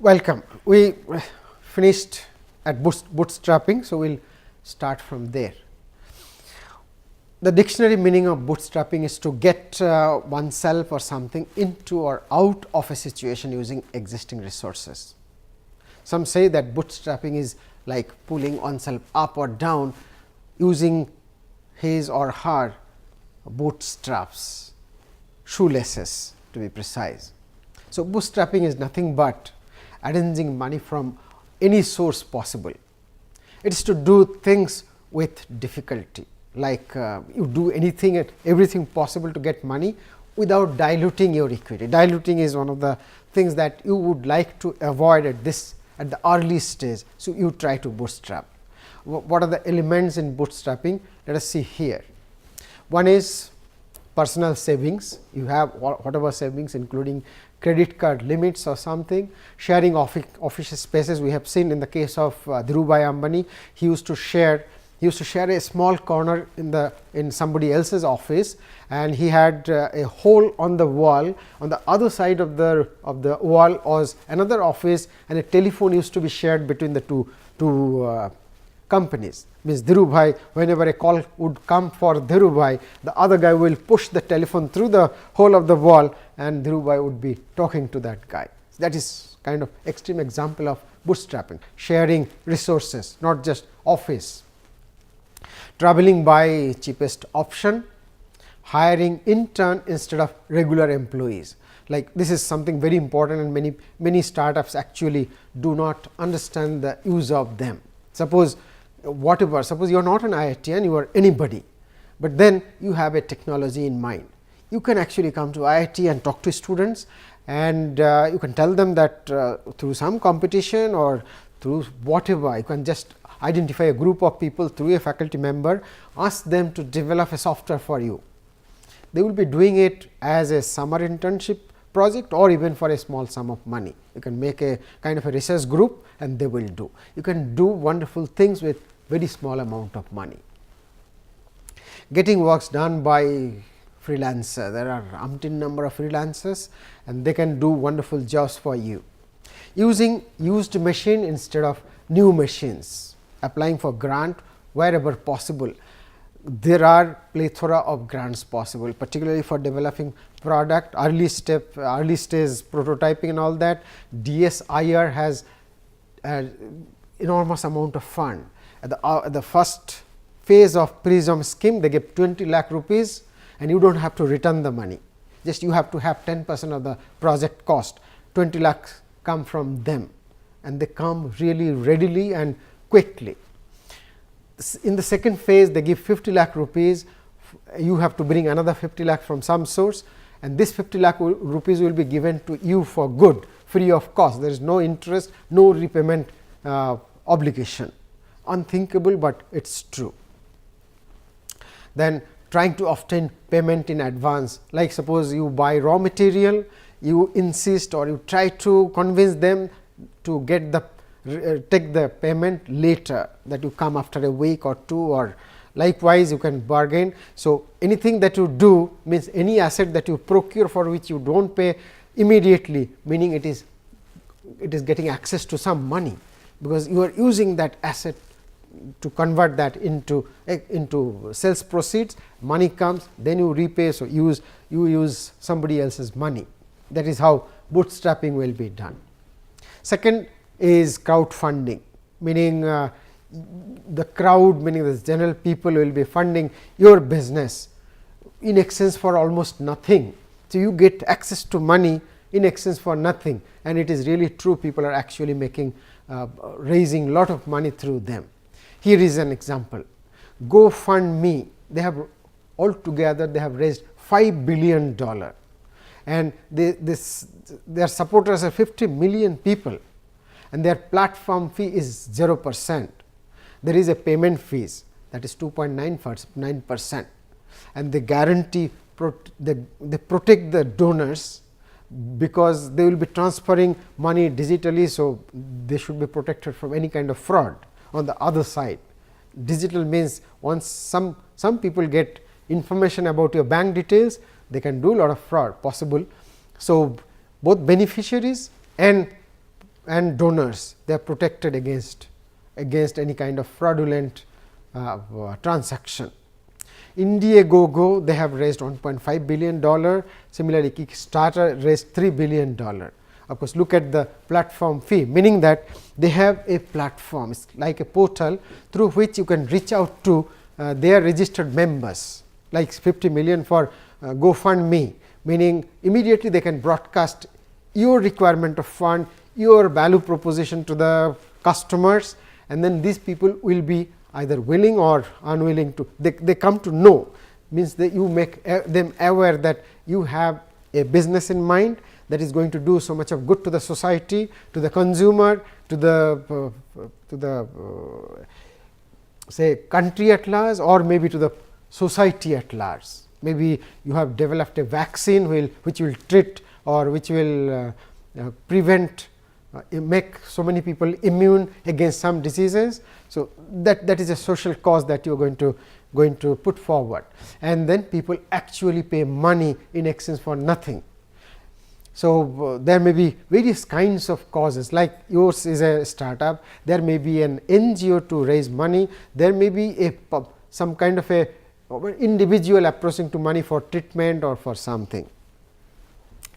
Welcome. We finished at bootstrapping, so we will start from there. The dictionary meaning of bootstrapping is to get oneself or something into or out of a situation using existing resources. Some say that bootstrapping is like pulling oneself up or down using his or her bootstraps, shoelaces to be precise. So, bootstrapping is nothing but arranging money from any source possible. It is to do things with difficulty, like you do anything and everything possible to get money without diluting your equity. Diluting is one of the things that you would like to avoid at the early stage. So, you try to bootstrap. What are the elements in bootstrapping? Let us see here. One is personal savings. You have whatever savings, including credit card limits or something, sharing office spaces. We have seen in the case of Dhirubhai Ambani, he used to share a small corner in somebody else's office, and he had a hole on the wall. On the other side of the wall was another office, and a telephone used to be shared between the two companies. Means Dhirubhai, whenever a call would come for Dhirubhai, the other guy will push the telephone through the hole of the wall, and Dhirubhai would be talking to that guy. That is kind of extreme example of bootstrapping, sharing resources, not just office. Traveling by cheapest option, hiring intern instead of regular employees. Like this is something very important, and many startups actually do not understand the use of them. Suppose you are not an IITian, you are anybody, but then you have a technology in mind. You can actually come to IIT and talk to students, and you can tell them that through some competition or through whatever, you can just identify a group of people through a faculty member, ask them to develop a software for you. They will be doing it as a summer internship project or even for a small sum of money. You can make a kind of a research group, and they will do. You can do wonderful things with very small amount of money. Getting works done by freelancer. There are umpteen number of freelancers, and they can do wonderful jobs for you. Using used machine instead of new machines. Applying for grant wherever possible. There are plethora of grants possible, particularly for developing product, early stage prototyping and all that. DSIR has enormous amount of fund. At the first phase of PRISM scheme, they give 20 lakh rupees, and you do not have to return the money. Just you have to have 10% of the project cost. 20 lakhs come from them, and they come really readily and quickly. In the second phase, they give 50 lakh rupees. You have to bring another 50 lakh from some source, and this 50 lakh rupees will be given to you for good, free of cost. There is no interest, no repayment obligation. Unthinkable, but it is true. Then trying to obtain payment in advance, like suppose you buy raw material, you insist or you try to convince them to get take the payment later, that you come after a week or two, or likewise you can bargain. So, anything that you do means any asset that you procure for which you do not pay immediately, meaning it is getting access to some money, because you are using that asset to convert that into sales proceeds. Money comes, then you repay. So, you use somebody else's money. That is how bootstrapping will be done. Second is crowdfunding, meaning the crowd, meaning the general people will be funding your business in exchange for almost nothing. So, you get access to money in exchange for nothing, and it is really true. People are actually raising lot of money through them. Here is an example. GoFundMe, they have altogether they have raised $5 billion, and their supporters are 50 million people, and their platform fee is 0%. There is a payment fees, that is 2.9%, and they guarantee they protect the donors, because they will be transferring money digitally. So, they should be protected from any kind of fraud. On the other side, digital means once some people get information about your bank details, they can do a lot of fraud possible. So, both beneficiaries and and donors, they are protected against any kind of fraudulent transaction. Indiegogo, they have raised $1.5 billion. Similarly, Kickstarter raised $3 billion. Of course, look at the platform fee, meaning that they have a platform, it's like a portal through which you can reach out to their registered members, like 50 million for GoFundMe, meaning immediately they can broadcast your requirement of fund, your value proposition to the customers, and then these people will be either willing or unwilling to, they come to know, means that you make them aware that you have a business in mind that is going to do so much of good to the society, to the consumer, to the say country at large, or maybe to the society at large. Maybe you have developed a vaccine which will treat or which will prevent make so many people immune against some diseases. So, that is a social cause that you are going to put forward, and then people actually pay money in exchange for nothing. So, there may be various kinds of causes, like yours is a startup, there may be an NGO to raise money, there may be some kind of a individual approaching to money for treatment or for something.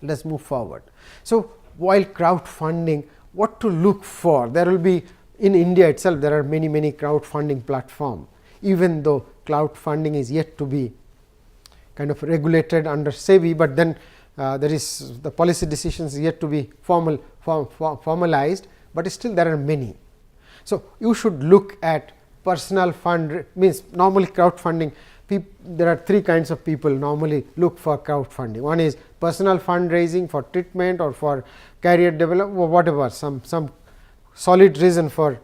Let us move forward. So, while crowdfunding, what to look for? There will be, in India itself, there are many crowdfunding platforms, even though crowdfunding is yet to be kind of regulated under SEBI, but then there is the policy decisions yet to be formalized, but still there are many. So, you should look at personal fund, means normally crowdfunding, there are three kinds of people normally look for crowdfunding. One is personal fundraising for treatment or for career development or whatever, some solid reason for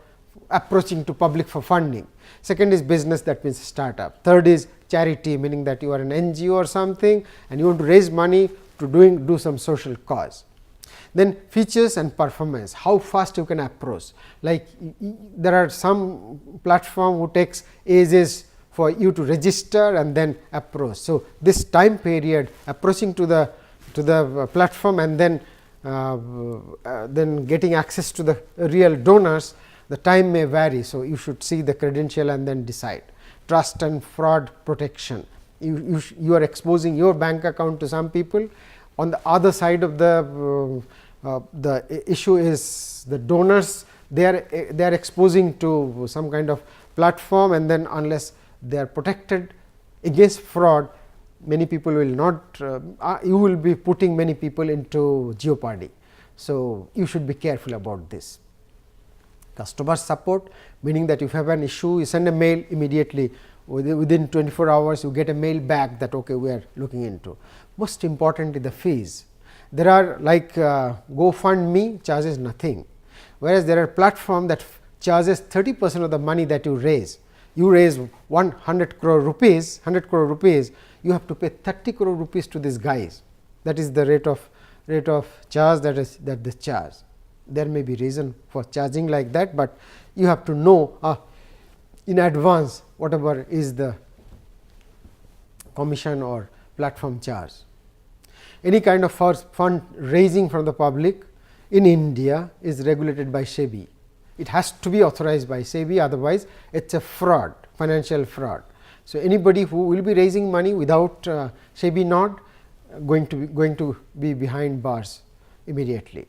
approaching to public for funding. Second is business, that means startup. Third is charity, meaning that you are an NGO or something and you want to raise money to do some social cause. Then features and performance, how fast you can approach, like there are some platform who takes ages for you to register and then approach. So, this time period approaching to the platform and then getting access to the real donors, the time may vary. So, you should see the credential and then decide. Trust and fraud protection, you are exposing your bank account to some people. On the other side of the issue is the donors, they are exposing to some kind of platform, and then unless they are protected against fraud, many people will not, you will be putting many people into jeopardy. So, you should be careful about this. Customer support, meaning that if you have an issue, you send a mail immediately, within 24 hours you get a mail back that okay, we are looking into. Most important is the fees. There are like GoFundMe charges nothing, whereas there are platform that charges 30% of the money that you raise. You raise 100 crore rupees, you have to pay 30 crore rupees to these guys. That is the rate of charge that they charge. There may be reason for charging like that, but you have to know in advance whatever is the commission or platform charge. Any kind of fund raising from the public in India is regulated by SEBI. It has to be authorized by SEBI, otherwise it is a fraud, financial fraud. So, anybody who will be raising money without SEBI nod going to be behind bars immediately.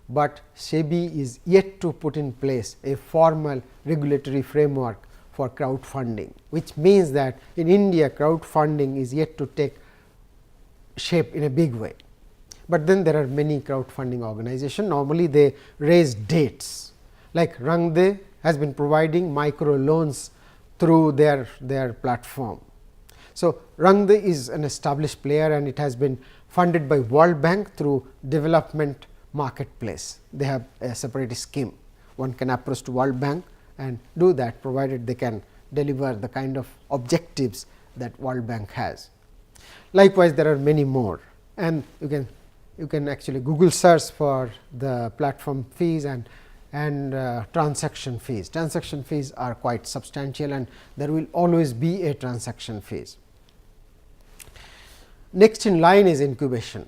But SEBI is yet to put in place a formal regulatory framework for crowdfunding, which means that in India crowdfunding is yet to take shape in a big way. But then there are many crowdfunding organizations, normally they raise dates, like Rangde has been providing micro loans through their platform. So, Rangde is an established player and it has been funded by World Bank through development marketplace. They have a separate scheme. One can approach to World Bank and do that, provided they can deliver the kind of objectives that World Bank has. Likewise, there are many more, and you can actually Google search for the platform fees and transaction fees. Transaction fees are quite substantial, and there will always be a transaction fees. Next in line is incubation.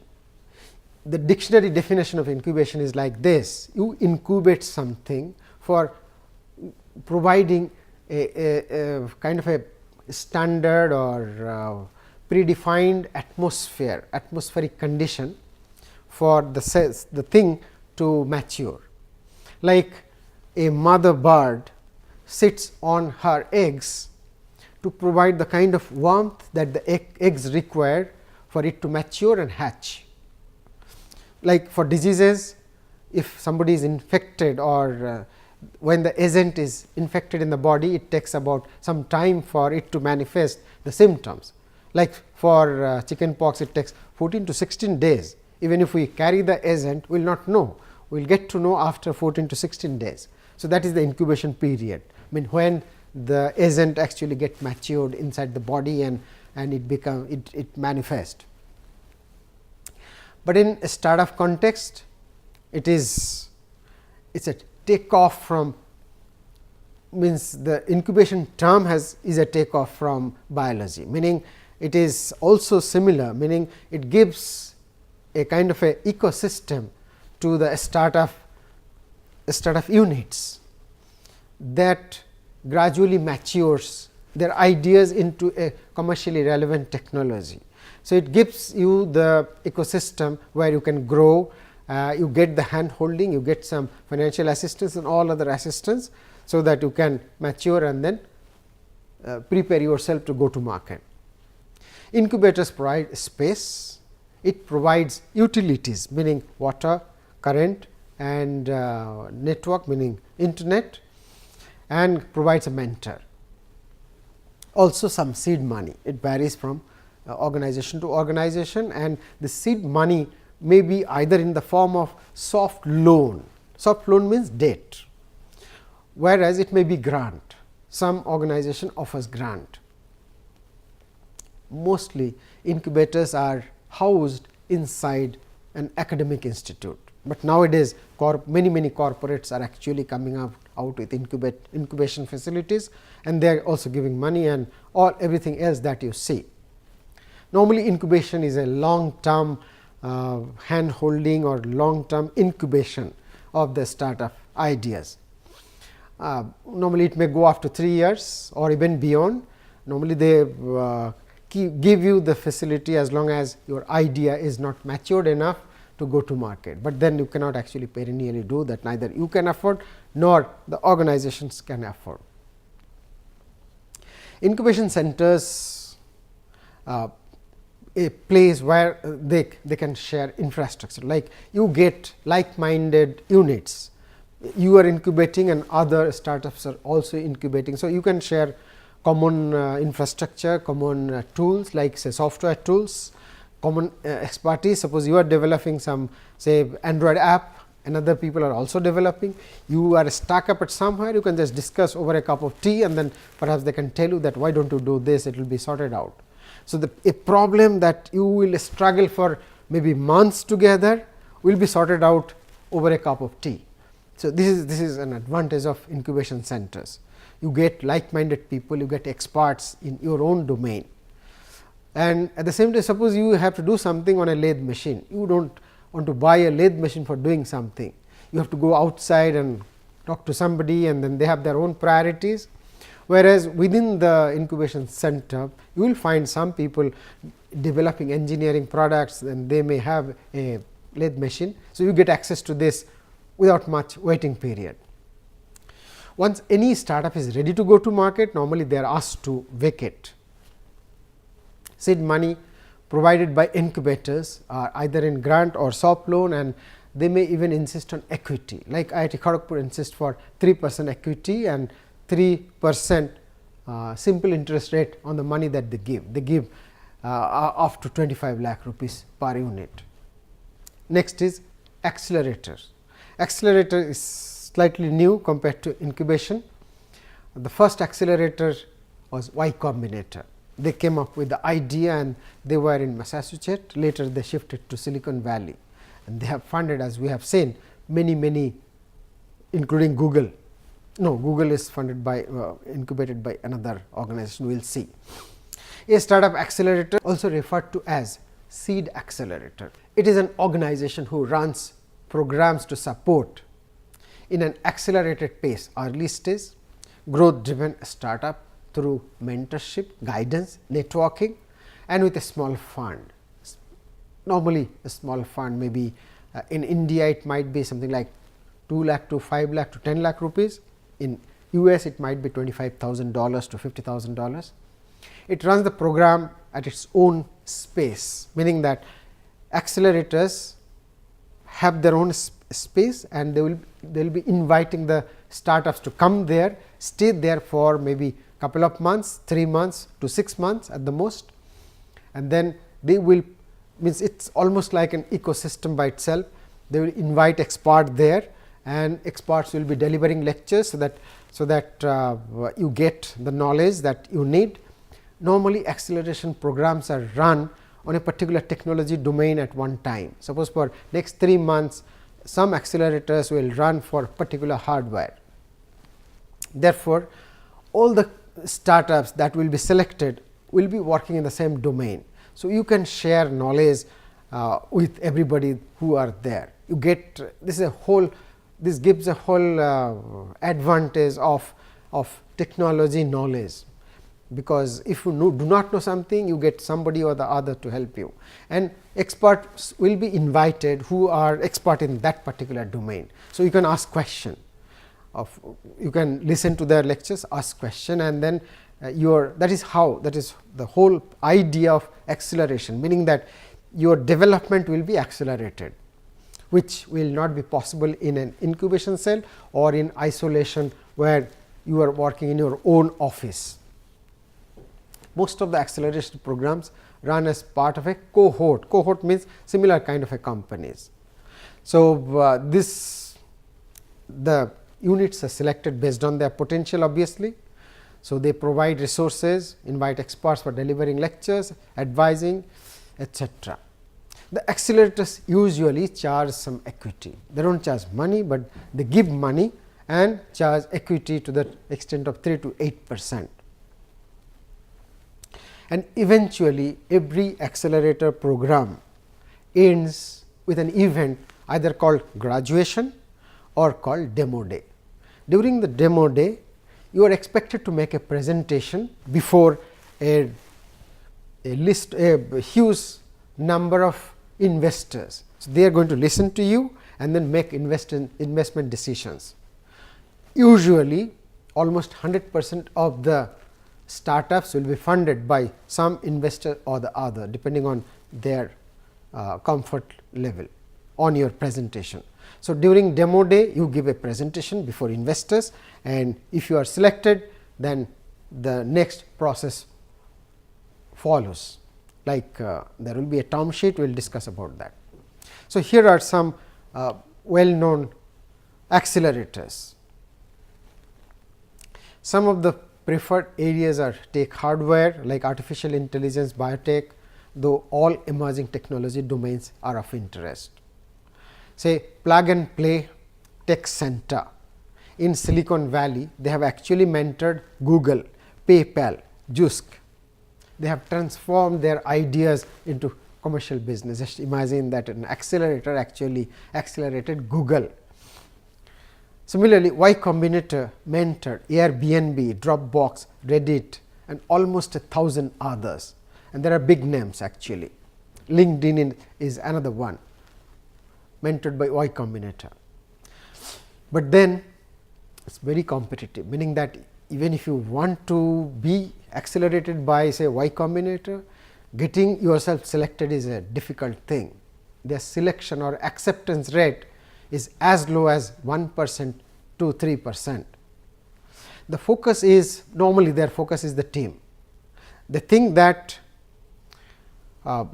the dictionary definition of incubation is like this: you incubate something for providing a kind of a standard or predefined atmospheric condition for the thing to mature. Like a mother bird sits on her eggs to provide the kind of warmth that the eggs require for it to mature and hatch. Like for diseases, if somebody is infected or when the agent is infected in the body, it takes about some time for it to manifest the symptoms. Like for chicken pox, it takes 14 to 16 days. Even if we carry the agent, we will not know. We will get to know after 14 to 16 days. So, that is the incubation period. I mean, when the agent actually get matured inside the body and it manifests. But in a startup context, it's a takeoff from, means the incubation term is a takeoff from biology, meaning it is also similar, meaning it gives a kind of a ecosystem to the startup units that gradually matures their ideas into a commercially relevant technology. So, it gives you the ecosystem where you can grow, you get the hand holding, you get some financial assistance and all other assistance, so that you can mature and then prepare yourself to go to market. Incubators provide space, it provides utilities, meaning water, current and network, meaning internet, and provides a mentor. Also some seed money, it varies from organization to organization, and the seed money may be either in the form of soft loan. Soft loan means debt, whereas it may be grant. Some organization offers grant. Mostly incubators are housed inside an academic institute, but nowadays many corporates are actually coming out with incubation facilities, and they are also giving money and everything else that you see. Normally incubation is a long term hand holding or long term incubation of the startup ideas. Normally it may go after 3 years or even beyond. Normally they give you the facility as long as your idea is not matured enough to go to market, but then you cannot actually perennially do that, neither you can afford nor the organizations can afford. Incubation centers a place where they can share infrastructure, like you get like-minded units, you are incubating and other startups are also incubating. So, you can share common infrastructure, common tools like say software tools, common expertise. Suppose you are developing some say Android app and other people are also developing, you are stuck up at somewhere, you can just discuss over a cup of tea and then perhaps they can tell you that why don't you do this, it will be sorted out. So, a problem that you will struggle for maybe months together will be sorted out over a cup of tea. So, this is an advantage of incubation centers. You get like-minded people, you get experts in your own domain, and at the same time, suppose you have to do something on a lathe machine, you do not want to buy a lathe machine for doing something, you have to go outside and talk to somebody and then they have their own priorities. Whereas, within the incubation center, you will find some people developing engineering products and they may have a lathe machine. So, you get access to this without much waiting period. Once any startup is ready to go to market, normally they are asked to vacate. Seed money provided by incubators are either in grant or soft loan, and they may even insist on equity, like IIT Kharagpur insists for 3% equity and 3% simple interest rate on the money that they give. They give up to 25 lakh rupees per unit. Next is accelerators. Accelerator is slightly new compared to incubation. The first accelerator was Y Combinator. They came up with the idea and they were in Massachusetts. Later they shifted to Silicon Valley and they have funded, as we have seen, many including Google. No, Google is funded by incubated by another organization, we will see. A startup accelerator, also referred to as seed accelerator. It is an organization who runs programs to support in an accelerated pace early stage growth driven startup through mentorship, guidance, networking and with a small fund. Normally a small fund may be in India it might be something like 2 lakh to 5 lakh to 10 lakh rupees. In US it might be $25,000 to $50,000. It runs the program at its own space, meaning that accelerators have their own space and they will be inviting the startups to come there, stay there for maybe couple of months, 3 months to 6 months at the most, and then they will means it is almost like an ecosystem by itself. They will invite experts there and experts will be delivering lectures, so that you get the knowledge that you need. Normally acceleration programs are run on a particular technology domain at one time. Suppose for next 3 months some accelerators will run for particular hardware. Therefore, all the startups that will be selected will be working in the same domain. So, you can share knowledge with everybody who are there. You get this gives a whole advantage of technology knowledge, because if you do not know something, you get somebody or the other to help you, and experts will be invited who are expert in that particular domain. So, you can ask question you can listen to their lectures, ask question, and then that is the whole idea of acceleration, meaning that your development will be accelerated, which will not be possible in an incubation cell or in isolation where you are working in your own office. Most of the acceleration programs run as part of a cohort. Cohort means similar kind of a companies. So, the units are selected based on their potential obviously. So, they provide resources, invite experts for delivering lectures, advising, etc. The accelerators usually charge some equity. They do not charge money, but they give money and charge equity to the extent of 3 to 8%. And eventually, every accelerator program ends with an event either called graduation or called demo day. During the demo day, you are expected to make a presentation before a huge number of investors. So, they are going to listen to you and then make investment decisions. Usually, almost 100% of the startups will be funded by some investor or the other, depending on their comfort level on your presentation. So, during demo day you give a presentation before investors, and if you are selected, then the next process follows, like there will be a term sheet, we will discuss about that. So, here are some well known accelerators. Some of the preferred areas are tech hardware like artificial intelligence, biotech, though all emerging technology domains are of interest. Say plug and play tech center in Silicon Valley, they have actually mentored Google, PayPal, Jusk. They have transformed their ideas into commercial business. Just imagine that an accelerator actually accelerated Google. Similarly, Y Combinator mentored Airbnb, Dropbox, Reddit and almost 1,000 others, and there are big names actually. LinkedIn is another one, mentored by Y Combinator. But then it is very competitive, meaning that even if you want to be accelerated by say Y Combinator, getting yourself selected is a difficult thing. Their selection or acceptance rate is as low as 1% to 3%. The focus is normally their focus is the team. They think that it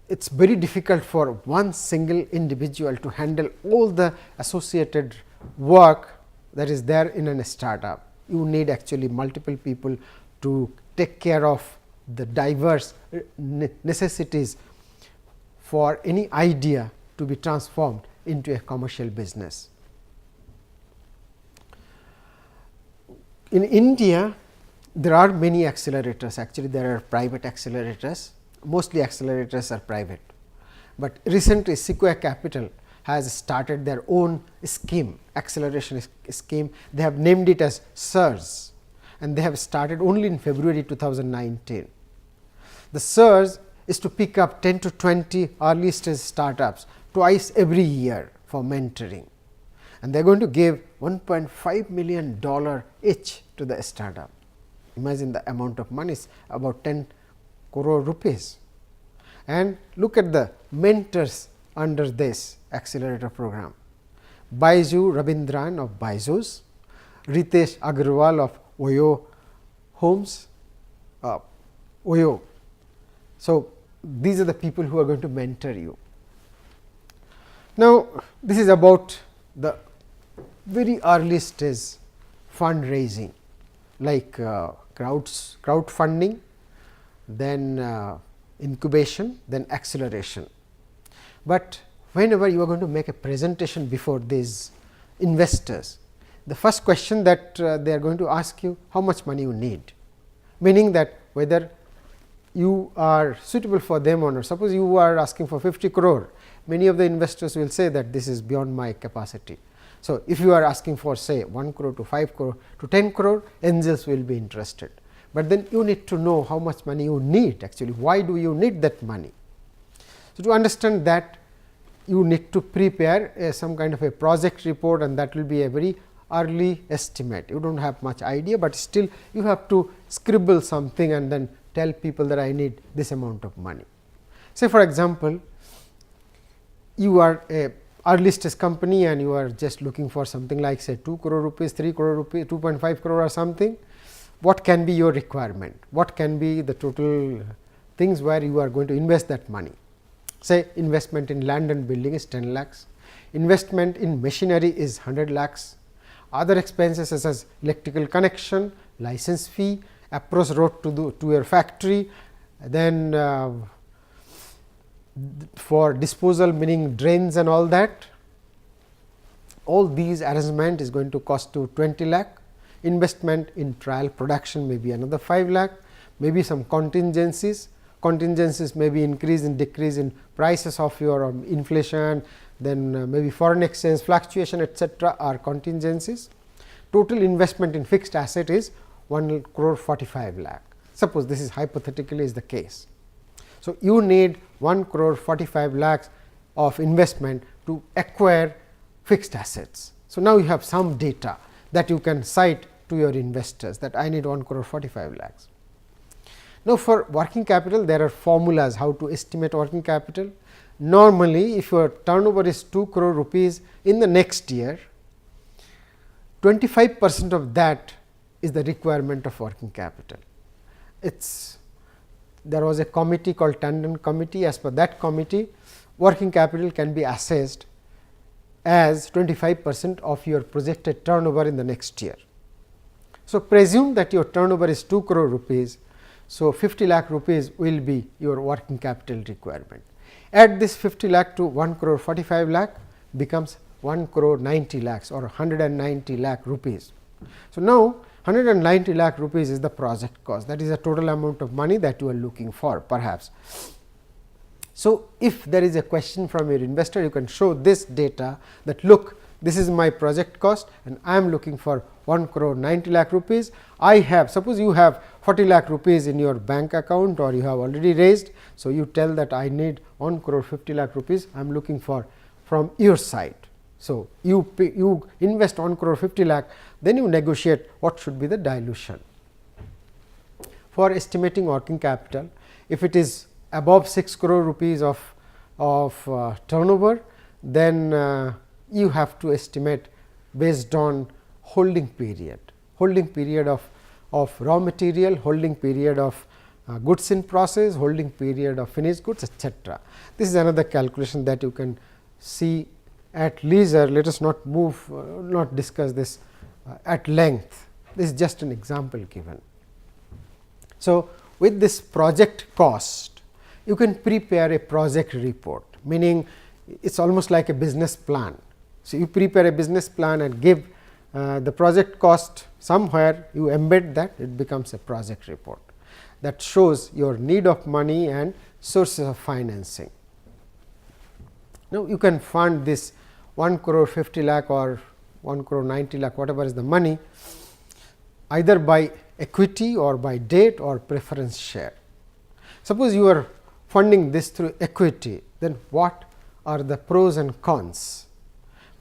is very difficult for one single individual to handle all the associated work that is there in a startup. You need actually multiple people to take care of the diverse necessities for any idea to be transformed into a commercial business. In India, there are many accelerators, actually there are private accelerators mostly accelerators are private, but recently Sequoia Capital has started their own scheme, acceleration scheme. They have named it as SURS, and they have started only in February 2019. The SURS is to pick up 10 to 20 early stage startups twice every year for mentoring, and they are going to give $1.5 million each to the startup. Imagine the amount of money is about 10 crore rupees. And look at the mentors under this accelerator program: Baiju Rabindran of Byju's, Ritesh Agarwal of Oyo Homes, Oyo. So, these are the people who are going to mentor you. Now, this is about the very early stage fundraising, like crowdfunding, then incubation, then acceleration. But whenever you are going to make a presentation before these investors, the first question that they are going to ask you, how much money you need, meaning that whether you are suitable for them or not. Suppose you are asking for 50 crore, many of the investors will say that this is beyond my capacity. So, if you are asking for say 1 crore to 5 crore to 10 crore, angels will be interested, but then you need to know how much money you need actually, why do you need that money. So, to understand that, you need to prepare some kind of a project report, and that will be a very early estimate. You do not have much idea, but still you have to scribble something and then tell people that I need this amount of money. Say for example, you are a early stage company and you are just looking for something like say 2 crore rupees, 3 crore rupees, 2.5 crore or something. What can be your requirement? What can be the total things where you are going to invest that money? Say investment in land and building is 10 lakhs, investment in machinery is 100 lakhs, other expenses such as electrical connection, license fee, approach road to your factory, then for disposal meaning drains and all that, all these arrangement is going to cost to 20 lakh, investment in trial production may be another 5 lakh, maybe some contingencies may be increase and decrease in prices of your inflation, then maybe foreign exchange fluctuation etcetera are contingencies. Total investment in fixed asset is 1 crore 45 lakh. Suppose this is hypothetically is the case. So, you need 1 crore 45 lakhs of investment to acquire fixed assets. So, now you have some data that you can cite to your investors that I need 1 crore 45 lakhs. Now, for working capital there are formulas how to estimate working capital. Normally, if your turnover is 2 crore rupees in the next year, 25% of that is the requirement of working capital. There was a committee called Tandon committee. As per that committee, working capital can be assessed as 25% of your projected turnover in the next year. So, presume that your turnover is 2 crore rupees. So, 50 lakh rupees will be your working capital requirement. Add this 50 lakh to 1 crore 45 lakh becomes 1 crore 90 lakhs or 190 lakh rupees. So, now 190 lakh rupees is the project cost, that is the total amount of money that you are looking for perhaps. So, if there is a question from your investor, you can show this data that look, this is my project cost and I am looking for 1 crore 90 lakh rupees. I have, suppose you have 40 lakh rupees in your bank account or you have already raised. So, you tell that I need 1 crore 50 lakh rupees I am looking for from your side. So, you invest 1 crore 50 lakh, then you negotiate what should be the dilution. For estimating working capital, if it is above 6 crore rupees of turnover, then you have to estimate based on holding period of raw material, holding period of goods in process, holding period of finished goods etcetera. This is another calculation that you can see at leisure. Let us not discuss this at length. This is just an example given. So, with this project cost, you can prepare a project report, meaning it is almost like a business plan. So, you prepare a business plan and give the project cost somewhere, you embed that, it becomes a project report that shows your need of money and sources of financing. Now, you can fund this 1 crore 50 lakh or 1 crore 90 lakh, whatever is the money, either by equity or by debt or preference share. Suppose you are funding this through equity, then what are the pros and cons?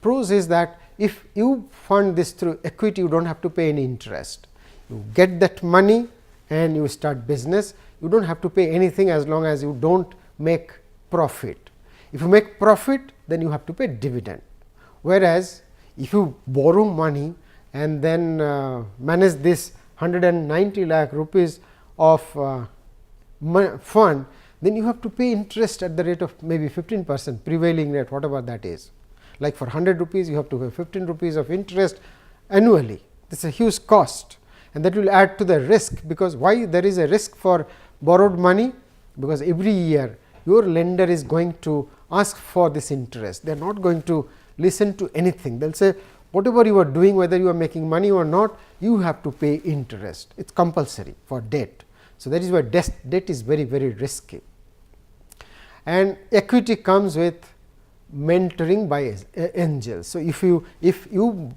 Pros is that if you fund this through equity, you do not have to pay any interest. You get that money and you start business. You do not have to pay anything as long as you do not make profit. If you make profit, then you have to pay dividend. Whereas, if you borrow money and then manage this 190 lakh rupees of fund, then you have to pay interest at the rate of maybe 15% prevailing rate, whatever that is. Like for 100 rupees, you have to pay 15 rupees of interest annually. This is a huge cost, and that will add to the risk, because why there is a risk for borrowed money? Because every year your lender is going to ask for this interest. They are not going to listen to anything. They will say whatever you are doing, whether you are making money or not, you have to pay interest. It is compulsory for debt. So, that is why debt is very, very risky. And equity comes with mentoring by angels. So, if you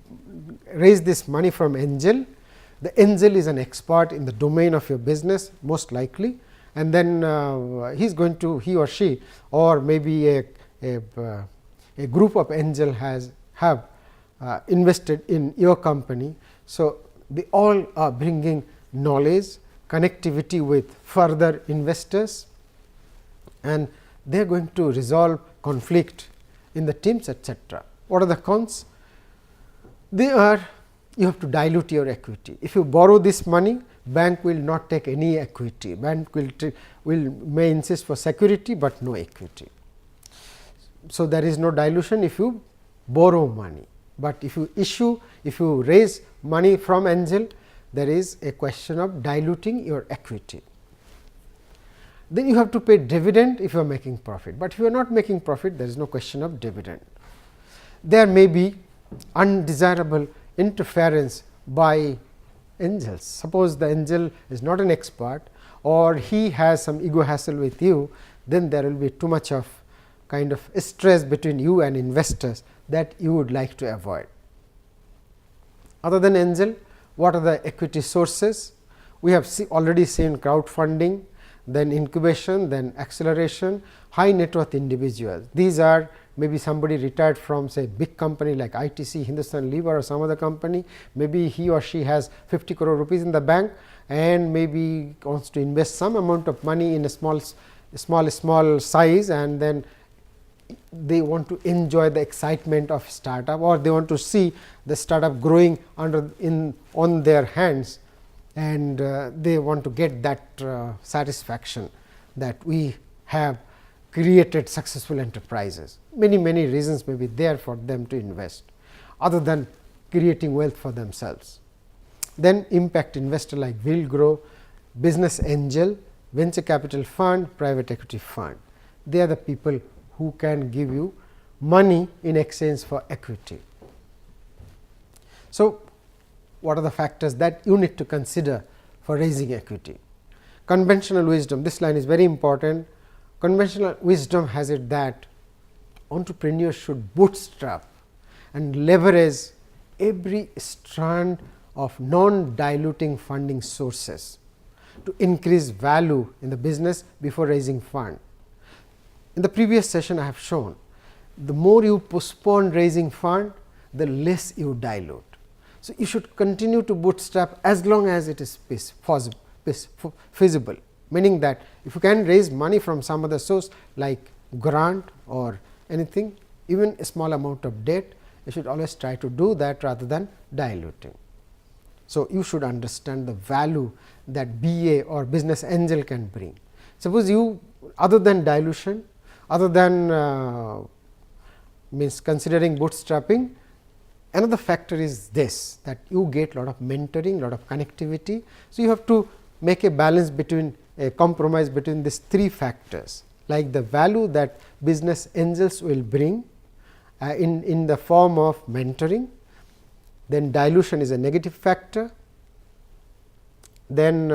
raise this money from angel, the angel is an expert in the domain of your business most likely, and then he or she, or maybe a group of angel have invested in your company. So, they all are bringing knowledge, connectivity with further investors, and they are going to resolve conflict in the teams, etc. What are the cons? They are, you have to dilute your equity. If you borrow this money, bank will not take any equity. Bank may insist for security, but no equity. So, there is no dilution if you borrow money, but if you raise money from angel, there is a question of diluting your equity. Then you have to pay dividend if you are making profit, but if you are not making profit, there is no question of dividend. There may be undesirable interference by angels. Suppose the angel is not an expert, or he has some ego hassle with you, then there will be too much of kind of stress between you and investors that you would like to avoid. Other than angel, what are the equity sources? We have already seen crowdfunding, then incubation, then acceleration, high net worth individuals. These are maybe somebody retired from say big company like ITC, Hindustan Lever or some other company. Maybe he or she has 50 crore rupees in the bank, and maybe wants to invest some amount of money in a small size, and then they want to enjoy the excitement of startup, or they want to see the startup growing on their hands, and they want to get that satisfaction that we have created successful enterprises. Many reasons may be there for them to invest, other than creating wealth for themselves. Then impact investor like Will Grow, business angel, venture capital fund, private equity fund. They are the people who can give you money in exchange for equity. So, what are the factors that you need to consider for raising equity? Conventional wisdom, this line is very important. Conventional wisdom has it that entrepreneurs should bootstrap and leverage every strand of non-diluting funding sources to increase value in the business before raising fund. In the previous session, I have shown the more you postpone raising fund, the less you dilute. So, you should continue to bootstrap as long as it is feasible, meaning that if you can raise money from some other source like grant or anything, even a small amount of debt, you should always try to do that rather than diluting. So, you should understand the value that BA or business angel can bring. Suppose you, other than dilution, other than means considering bootstrapping, another factor is this, that you get lot of mentoring, lot of connectivity. So, you have to make a balance between a compromise between these three factors, like the value that business angels will bring in the form of mentoring, then dilution is a negative factor, then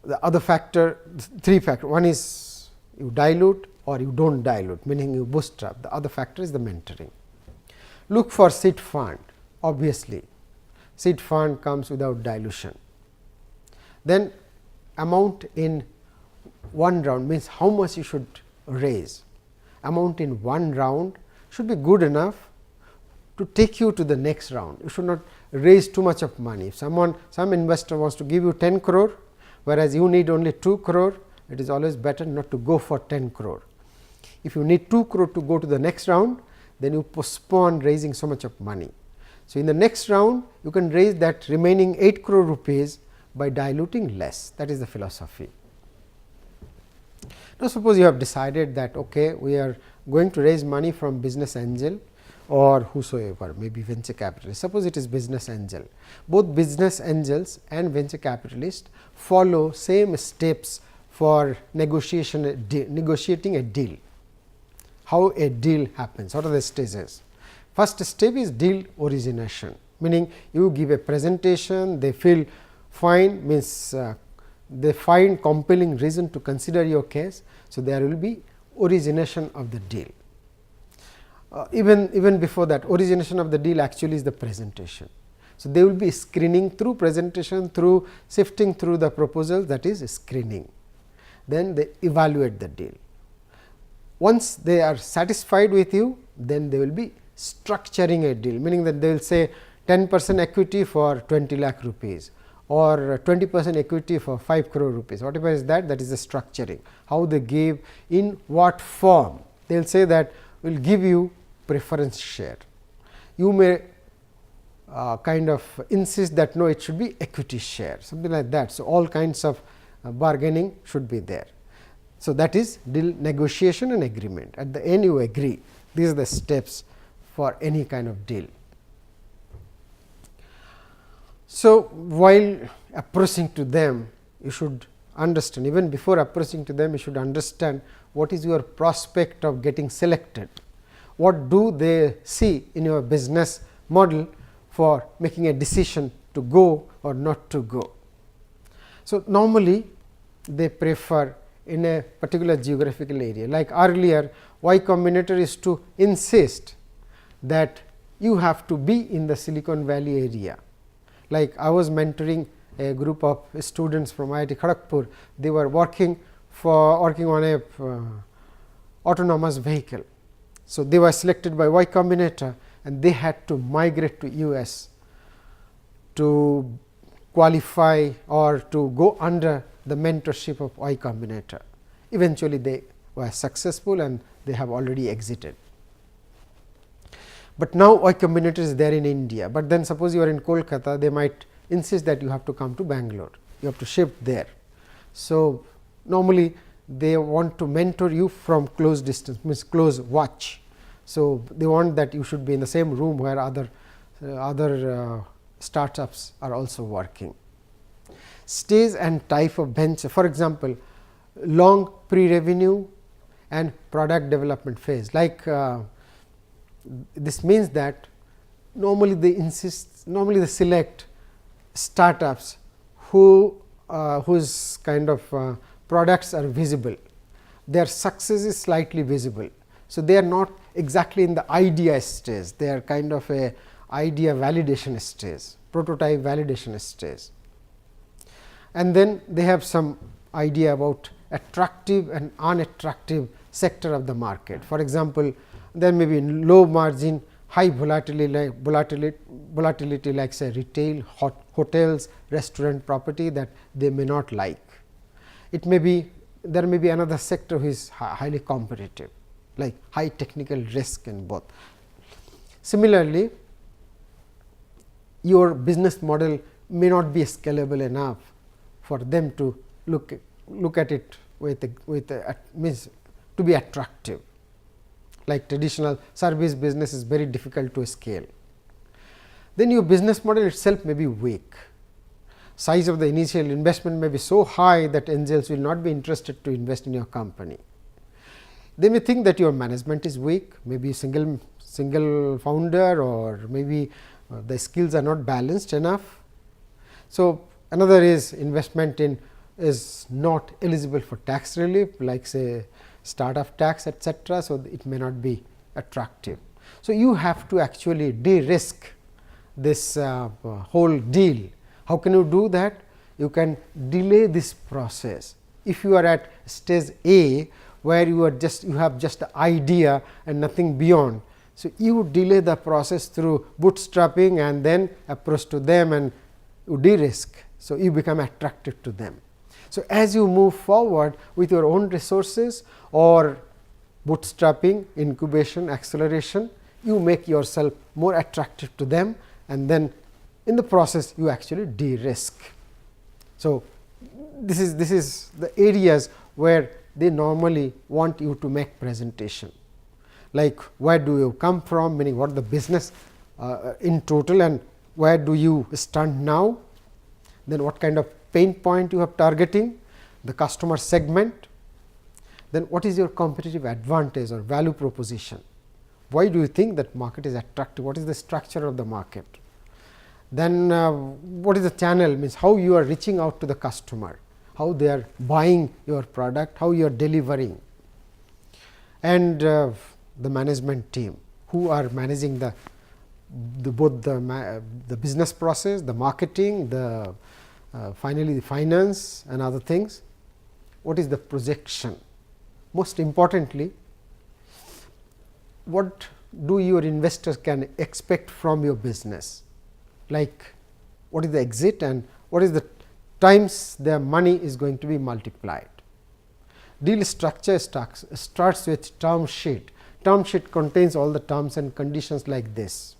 The other factor, 3 factors, one is you dilute or you do not dilute, meaning you bootstrap. The other factor is the mentoring. Look for seed fund, obviously seed fund comes without dilution. Then amount in one round means how much you should raise. Amount in one round should be good enough to take you to the next round. You should not raise too much of money. If some investor wants to give you 10 crore, whereas you need only 2 crore, it is always better not to go for 10 crore. If you need 2 crore to go to the next round, then you postpone raising so much of money. So, in the next round you can raise that remaining 8 crore rupees by diluting less. That is the philosophy. Now, suppose you have decided that okay, we are going to raise money from business angel or whosoever, maybe venture capitalist. Suppose it is business angel. Both business angels and venture capitalists follow same steps for negotiating a deal. How a deal happens, what are the stages? First step is deal origination, meaning you give a presentation, they feel fine, means they find compelling reason to consider your case. So, there will be origination of the deal. Even before that, origination of the deal actually is the presentation. So, they will be screening through presentation, through sifting through the proposals, that is screening. Then they evaluate the deal. Once they are satisfied with you, then they will be structuring a deal, meaning that they will say 10% equity for 20 lakh rupees or 20% equity for 5 crore rupees, whatever is that is the structuring. How they give, in what form. They will say that we will give you preference share. You may kind of insist that no, it should be equity share, something like that. So, all kinds of bargaining should be there. So, that is deal negotiation and agreement. At the end you agree. These are the steps for any kind of deal. So, while approaching to them, you should understand, even before approaching to them, you should understand what is your prospect of getting selected. What do they see in your business model for making a decision to go or not to go. So, normally they prefer in a particular geographical area, like earlier Y Combinator is to insist that you have to be in the Silicon Valley area. Like I was mentoring a group of students from IIT Kharagpur, they were working on a autonomous vehicle. So, they were selected by Y Combinator and they had to migrate to US to qualify or to go under the mentorship of Y Combinator. Eventually, they were successful and they have already exited. But now, Y Combinator is there in India, but then suppose you are in Kolkata, they might insist that you have to come to Bangalore, you have to shift there. So, normally they want to mentor you from close distance, means close watch. So, they want that you should be in the same room where other startups are also working. Stage and type of venture, for example, long pre-revenue and product development phase. Like this means that normally they select startups whose kind of products are visible, their success is slightly visible. So, they are not exactly in the idea stage, they are kind of a idea validation stage, prototype validation stage. And then they have some idea about attractive and unattractive sector of the market. For example, there may be low margin, high volatility like say retail, hotels, restaurant property that they may not like. It may be there may be another sector which is highly competitive, like high technical risk in both. Similarly, your business model may not be scalable enough for them to look at it means to be attractive. Like traditional service business is very difficult to scale. Then your business model itself may be weak. Size of the initial investment may be so high that angels will not be interested to invest in your company. They may think that your management is weak, maybe single founder, or maybe the skills are not balanced enough. So, another is investment in is not eligible for tax relief, like say startup tax etc. So, it may not be attractive. So, you have to actually de-risk this whole deal. How can you do that? You can delay this process. If you are at stage A, where you have just the idea and nothing beyond. So, you delay the process through bootstrapping and then approach to them and you de-risk. So, you become attractive to them. So, as you move forward with your own resources or bootstrapping, incubation, acceleration, you make yourself more attractive to them and then in the process you actually de-risk. So, this is the areas where they normally want you to make presentation, like where do you come from, meaning what the business in total and where do you stand now, then what kind of pain point you have targeting, the customer segment, then what is your competitive advantage or value proposition, why do you think that market is attractive, what is the structure of the market, then what is the channel, means how you are reaching out to the customer, how they are buying your product, how you are delivering, and the management team who are managing both the business process, the marketing, the finally the finance and other things. What is the projection? Most importantly, what do your investors can expect from your business, like what is the exit and what is the times their money is going to be multiplied. Deal structure starts with term sheet. Term sheet contains all the terms and conditions like this: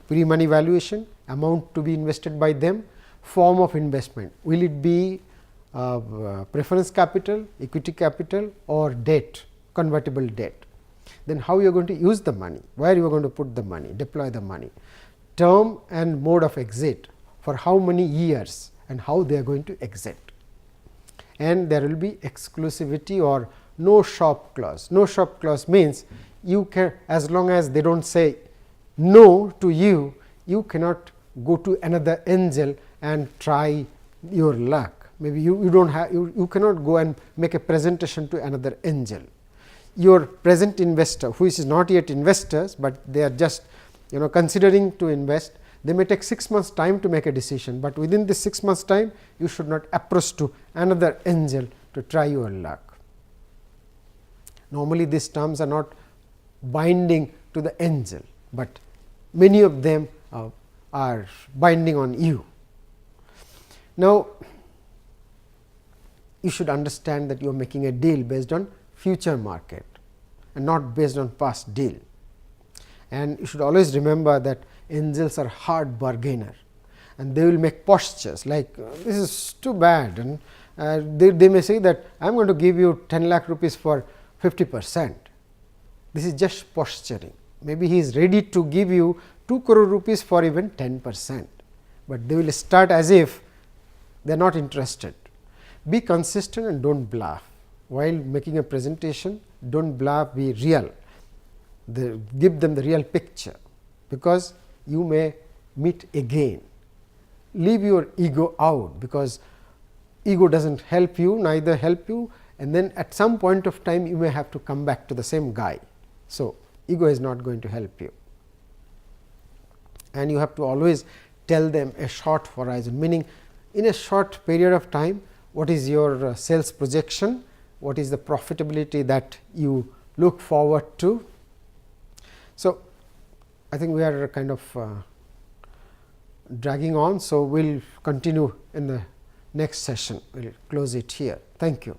pre-money valuation, amount to be invested by them, form of investment, will it be preference capital, equity capital or debt, convertible debt. Then how you are going to use the money, where you are going to put the money, deploy the money, term and mode of exit, for how many years and how they are going to exit. And there will be exclusivity or no shop clause. No shop clause means you can, as long as they do not say no to you, you cannot go to another angel and try your luck. Maybe you do not have, you cannot go and make a presentation to another angel. Your present investor, who is not yet investors, but they are just considering to invest, they may take 6 months time to make a decision, but within this 6 months time you should not approach to another angel to try your luck. Normally these terms are not binding to the angel, but many of them are binding on you. Now, you should understand that you are making a deal based on future market and not based on past deal. And you should always remember that angels are hard bargainer and they will make postures like this is too bad, and they may say that I am going to give you 10 lakh rupees for 50%. This is just posturing. Maybe he is ready to give you 2 crore rupees for even 10%, but they will start as if they are not interested. Be consistent and do not bluff. While making a presentation, do not bluff, be real. Give them the real picture, because you may meet again. Leave your ego out, because ego does not help you, neither help you, and then at some point of time you may have to come back to the same guy. So, ego is not going to help you, and you have to always tell them a short horizon, meaning in a short period of time what is your sales projection, what is the profitability that you look forward to. So, I think we are kind of dragging on. So, we will continue in the next session, we will close it here. Thank you.